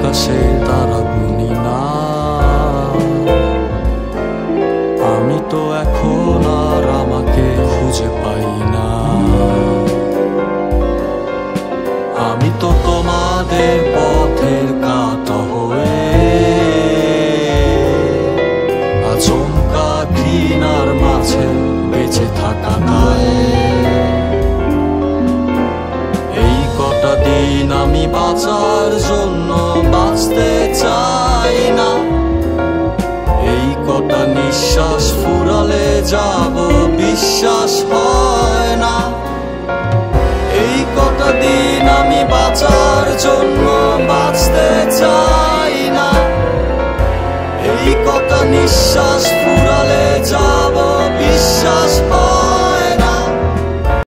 আকাশে তারা গুনি না। আমি তো এখন আর আমাকে খুঁজে পাই না। আমি তো তোমাদের পথের কাঁটা হয়ে আচমকা ঘৃণার মাঝে বেঁচে থাকা দায়। এই কটা দিন আমি বাঁচার জন্য বাঁচতে চাই না। এই কটা নিঃশ্বাস ফুরালে যাব বিশ্বাস হয় না। এই কটা দিন আমি বাঁচার জন্য